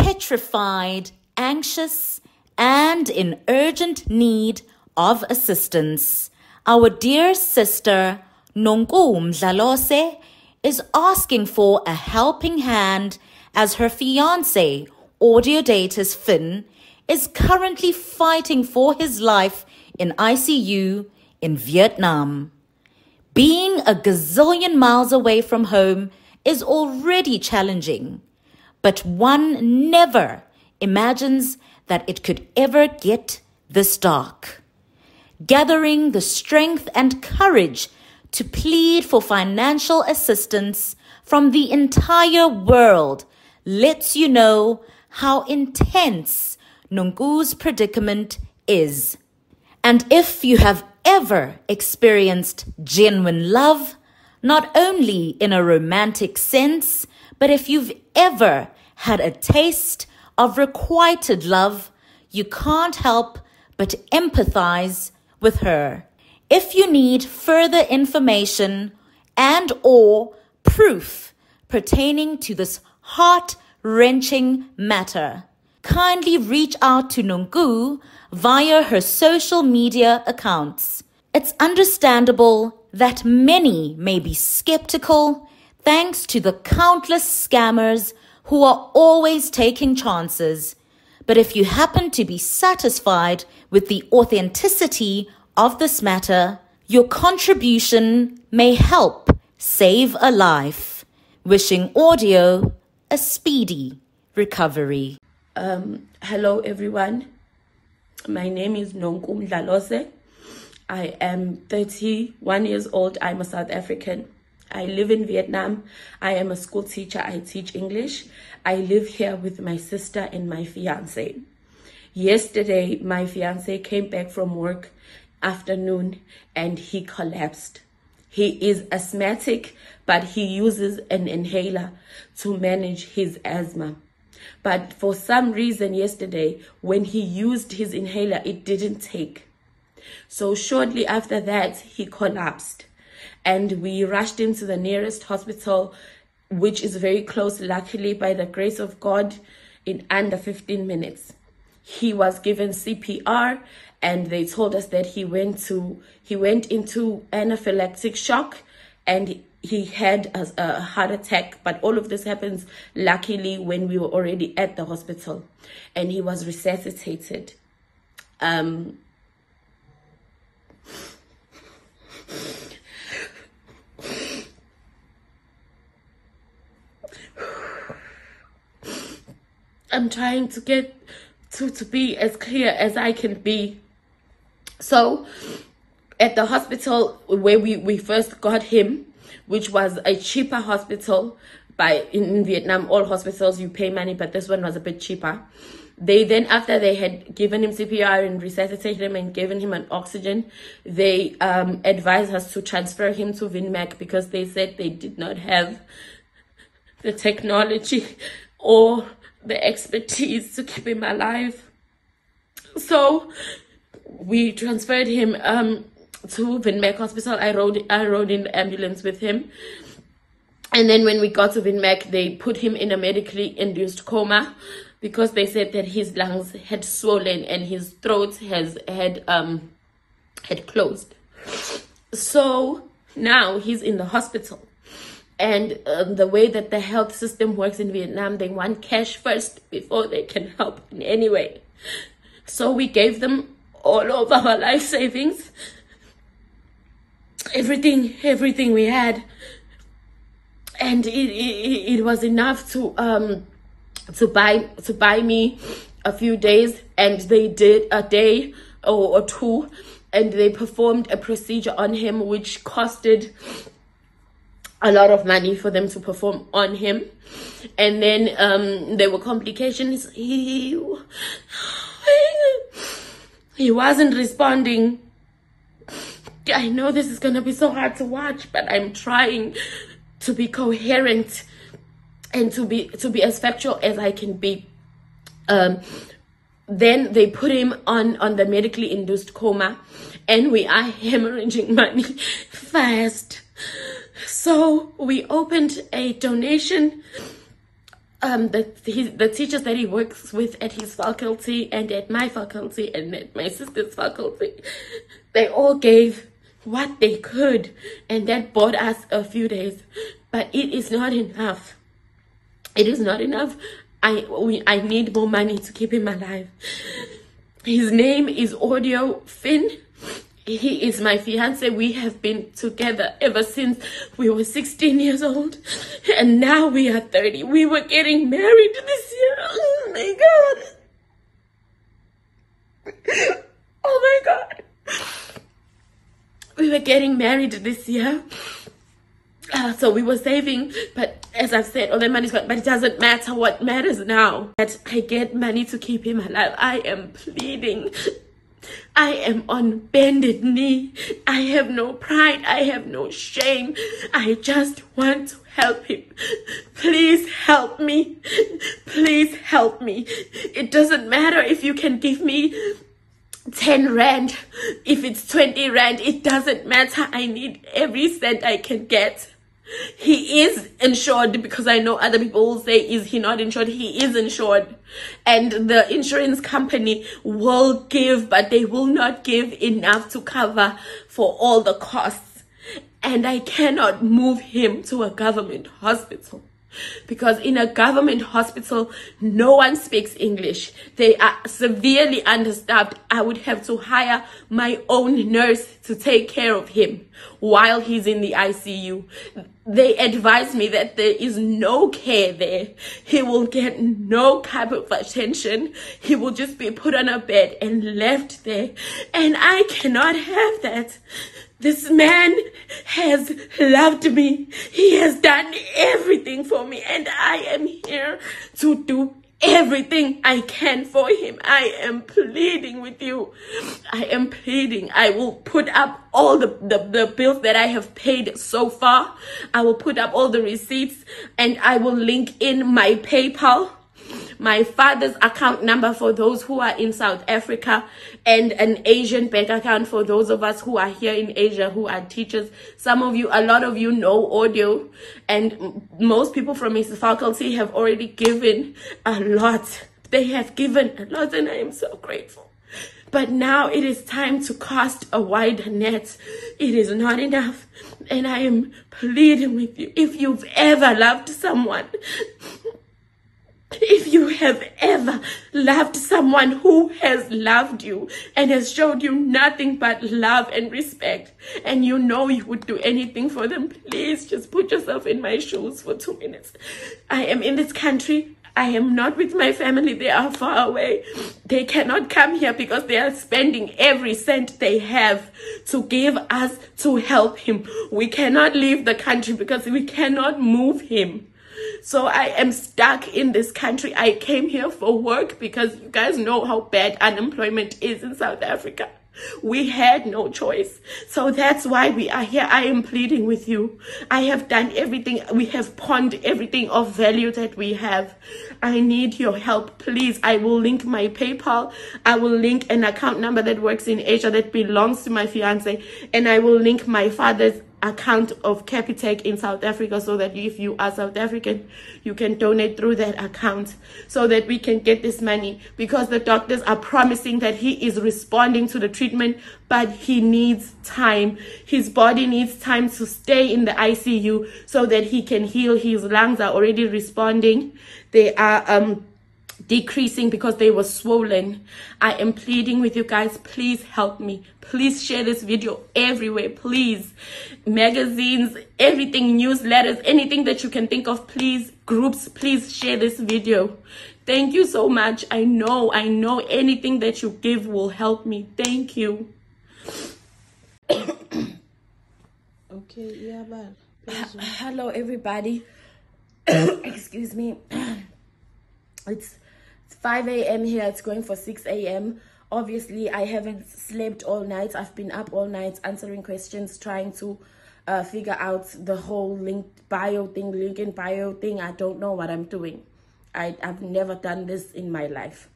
petrified, anxious, and in urgent need of assistance. Our dear sister, Nonku Mdlalose, is asking for a helping hand as her fiancé, audio daters Finn, is currently fighting for his life in ICU in Vietnam. Being a gazillion miles away from home is already challenging, but one never imagines that it could ever get this dark. Gathering the strength and courage to plead for financial assistance from the entire world lets you know how intense Nonku's predicament is. And if you have ever experienced genuine love, not only in a romantic sense, but if you've ever had a taste of requited love, you can't help but empathize with her. If you need further information and or proof pertaining to this heart-wrenching matter, kindly reach out to Nonku via her social media accounts. It's understandable that many may be skeptical thanks to the countless scammers who are always taking chances. But if you happen to be satisfied with the authenticity of this matter, your contribution may help save a life. Wishing Audio a speedy recovery. Hello everyone. My name is Nonku Mdlalose. I am 31 years old. I'm a South African. I live in Vietnam. I am a school teacher. I teach English. I live here with my sister and my fiance. Yesterday, my fiance came back from work afternoon and he collapsed. He is asthmatic, but he uses an inhaler to manage his asthma. But for some reason yesterday, when he used his inhaler, it didn't take. So shortly after that, he collapsed. And we rushed him to the nearest hospital, which is very close, luckily, by the grace of God, in under 15 minutes. He was given CPR, and they told us that he went into anaphylactic shock, and he had a heart attack. But all of this happens, luckily, when we were already at the hospital, and he was resuscitated. I'm trying to get to be as clear as I can be. So at the hospital where we first got him, which was a cheaper hospital, in Vietnam, all hospitals you pay money, but this one was a bit cheaper. They then, after they had given him CPR and resuscitated him and given him an oxygen, they advised us to transfer him to Vinmec because they said they did not have the technology or the expertise to keep him alive. So we transferred him to Vinmec Hospital. I rode in the ambulance with him. And then when we got to Vinmec, they put him in a medically induced coma because they said that his lungs had swollen and his throat had closed. So now he's in the hospital. And the way that the health system works in Vietnam, they want cash first before they can help in any way. So we gave them all of our life savings, everything we had, and it was enough to buy me a few days. And they did a day or two, and they performed a procedure on him, which costed a lot of money for them to perform on him. And then there were complications. He wasn't responding. I know this is gonna be so hard to watch, but I'm trying to be coherent and to be as factual as I can be. Then they put him on the medically induced coma, and we are hemorrhaging money fast. So we opened a donation the teachers that he works with at his faculty and at my faculty and at my sister's faculty, they all gave what they could, and that bought us a few days. But it is not enough. It is not enough. I need more money to keep him alive. His name is Audio Finn. He is my fiance. We have been together ever since we were 16 years old, and now we are 30. We were getting married this year. Oh my God. Oh my God. We were getting married this year. So we were saving, but as I've said, all that money's gone. But it doesn't matter. What matters now that I get money to keep him alive. I am pleading. I am on bended knee. I have no pride. I have no shame. I just want to help him. Please help me. Please help me. It doesn't matter if you can give me 10 rand, if it's 20 rand, it doesn't matter. I need every cent I can get. He is insured, because I know other people will say, is he not insured? He is insured, and the insurance company will give, but they will not give enough to cover for all the costs. And I cannot move him to a government hospital, because in a government hospital, no one speaks English. They are severely understaffed. I would have to hire my own nurse to take care of him while he's in the ICU. They advise me that there is no care there. He will get no type of attention. He will just be put on a bed and left there. And I cannot have that. This man has loved me. He has done everything for me, and I am here to do everything I can for him. I am pleading with you. I am pleading. I will put up all the bills that I have paid so far. I will put up all the receipts, and I will link in my PayPal, my father's account number for those who are in South Africa, and an Asian bank account for those of us who are here in Asia who are teachers. Some of you, a lot of you know Audio, and most people from his faculty have already given a lot. They have given a lot, and I am so grateful. But now it is time to cast a wider net. It is not enough, and I am pleading with you. If you've ever loved someone, if you have ever loved someone who has loved you and has showed you nothing but love and respect, and you know you would do anything for them, please just put yourself in my shoes for 2 minutes. I am in this country. I am not with my family. They are far away. They cannot come here because they are spending every cent they have to give us to help him. We cannot leave the country because we cannot move him. So I am stuck in this country. I came here for work because you guys know how bad unemployment is in South Africa. We had no choice. So that's why we are here. I am pleading with you. I have done everything. We have pawned everything of value that we have. I need your help, please. I will link my PayPal. I will link an account number that works in Asia that belongs to my fiance. And I will link my father's account of Capitec in South Africa, so that if you are South African, you can donate through that account so that we can get this money, because the doctors are promising that he is responding to the treatment, but he needs time. His body needs time to stay in the ICU so that he can heal. His lungs are already responding. They are decreasing because they were swollen. I am pleading with you guys, please help me. Please share this video everywhere, please. Magazines, everything, newsletters, anything that you can think of, please. Groups, please share this video. Thank you so much. I know anything that you give will help me. Thank you. Okay, yeah, but hello everybody. Excuse me. It's 5 a.m. here. It's going for 6 a.m. Obviously, I haven't slept all night. I've been up all night answering questions, trying to figure out the whole link in bio thing. I don't know what I'm doing. I've never done this in my life.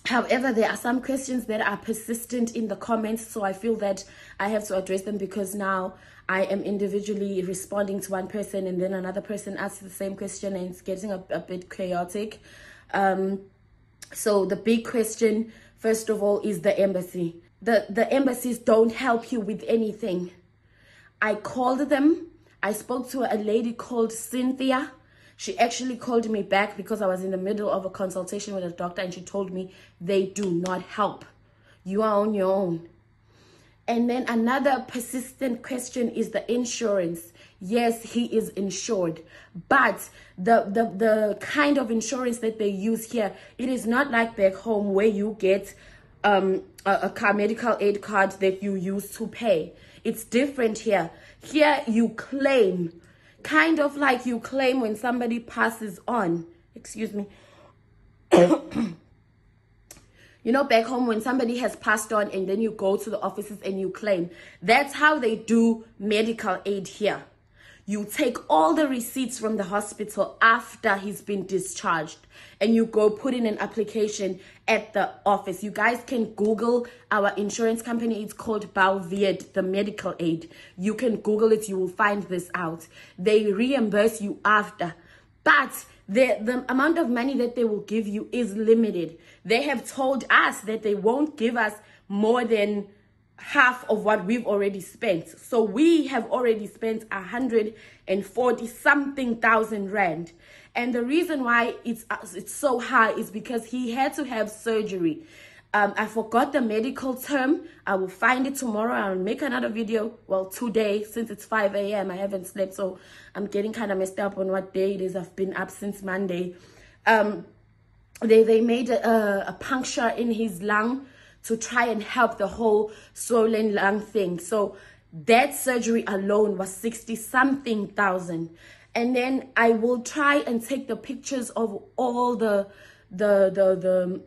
However, there are some questions that are persistent in the comments, so I feel that I have to address them, because now I am individually responding to one person and then another person asks the same question, and it's getting a bit chaotic. So the big question, first of all, is the embassy. The embassies don't help you with anything. I called them. I spoke to a lady called Cynthia. She actually called me back because I was in the middle of a consultation with a doctor, and she told me they do not help. You are on your own. And then another persistent question is the insurance. Yes, he is insured, but the kind of insurance that they use here, it is not like back home where you get a car medical aid card that you use to pay. It's different here. Here you claim, kind of like you claim when somebody passes on. Excuse me. You know, back home when somebody has passed on and then you go to the offices and you claim. That's how they do medical aid here. You take all the receipts from the hospital after he's been discharged and you go put in an application at the office. You guys can Google our insurance company. It's called verge, the medical aid. You can Google it. You will find this out. They reimburse you after. But the amount of money that they will give you is limited. They have told us that they won't give us more than half of what we've already spent. So we have already spent 140 something thousand rand. And the reason why it's so high is because he had to have surgery. I forgot the medical term. I will find it tomorrow. I'll make another video. Well, today, since it's 5 a.m. I haven't slept, so I'm getting kind of messed up on what day it is. I've been up since Monday. They made a puncture in his lung to try and help the whole swollen lung thing. So that surgery alone was 60 something thousand. And then I will try and take the pictures of all the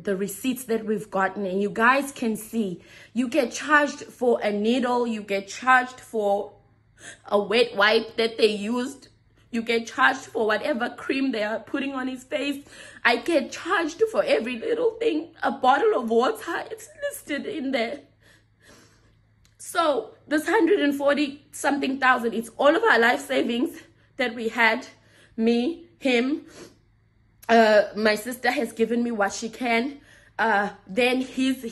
receipts that we've gotten, and you guys can see. You get charged for a needle, you get charged for a wet wipe that they used, you get charged for whatever cream they are putting on his face. I get charged for every little thing. A bottle of water, it's listed in there. So this 140 something thousand, it's all of our life savings that we had, me, him. My sister has given me what she can. Then his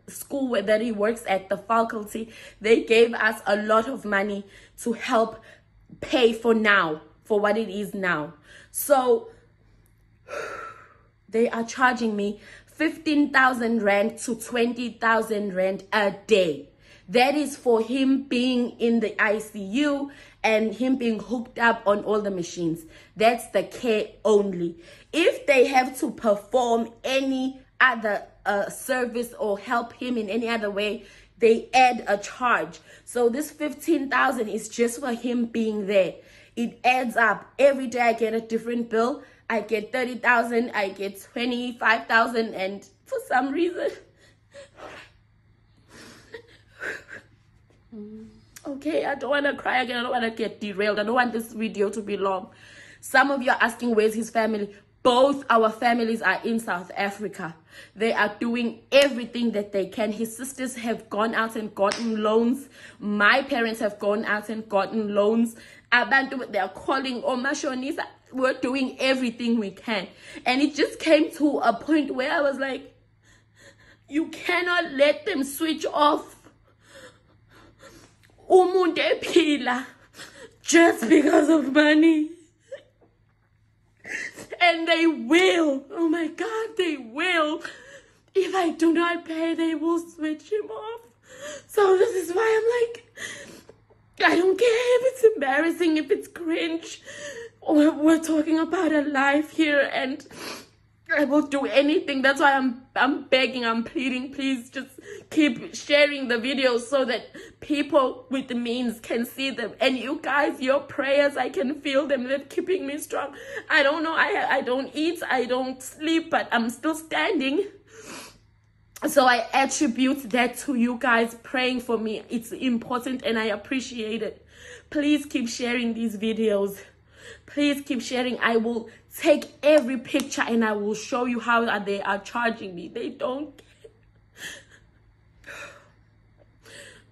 school that he works at, the faculty, they gave us a lot of money to help pay for now, for what it is now. So they are charging me 15,000 rand to 20,000 rand a day. That is for him being in the ICU and him being hooked up on all the machines. That's the care only. If they have to perform any other service or help him in any other way, they add a charge. So this 15,000 is just for him being there. It adds up. Every day I get a different bill. I get 30,000, I get 25,000, and for some reason, okay, I don't want to cry again. I don't want to get derailed. I don't want this video to be long. Some of you are asking, where's his family? Both our families are in South Africa. They are doing everything that they can. His sisters have gone out and gotten loans. My parents have gone out and gotten loans. Abantu, they are calling Omashonisa. We're doing everything we can. And it just came to a point where I was like, you cannot let them switch off umuntu ephila just because of money. And they will. Oh my God, they will. If I do not pay, they will switch him off. So this is why I'm like, I don't care if it's embarrassing, if it's cringe. We're talking about a life here, and I will do anything. That's why I'm begging, I'm pleading, please just keep sharing the videos so that people with the means can see them. And you guys, your prayers, I can feel them. They're keeping me strong. I don't know, I don't eat, I don't sleep, but I'm still standing. So I attribute that to you guys praying for me. It's important and I appreciate it. Please keep sharing these videos. Please keep sharing. I will take every picture and I will show you how they are charging me. They don't care.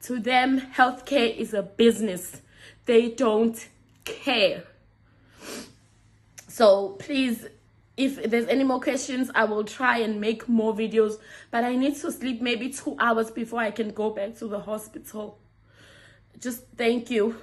To them, healthcare is a business. They don't care. So please, if there's any more questions, I will try and make more videos. But I need to sleep maybe 2 hours before I can go back to the hospital. Just thank you.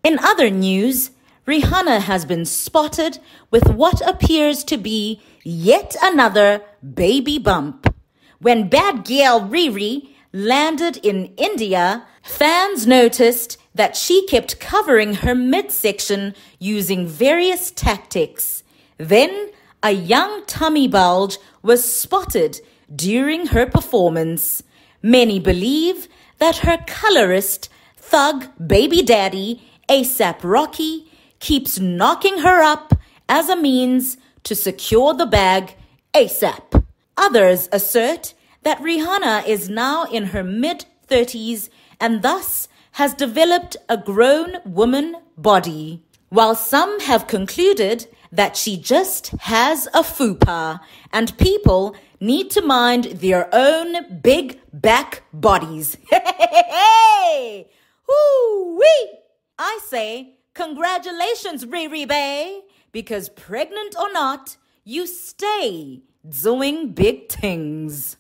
In other news, Rihanna has been spotted with what appears to be yet another baby bump. When bad girl Riri landed in India, fans noticed that she kept covering her midsection using various tactics. Then a young tummy bulge was spotted during her performance. Many believe that her colorist, thug baby daddy, A$AP Rocky, keeps knocking her up as a means to secure the bag ASAP. Others assert that Rihanna is now in her mid-30s and thus has developed a grown woman body, while some have concluded that she just has a fupa and people need to mind their own big back bodies. Hey! Woo-wee! I say, congratulations, Riri Bay, because pregnant or not, you stay doing big things.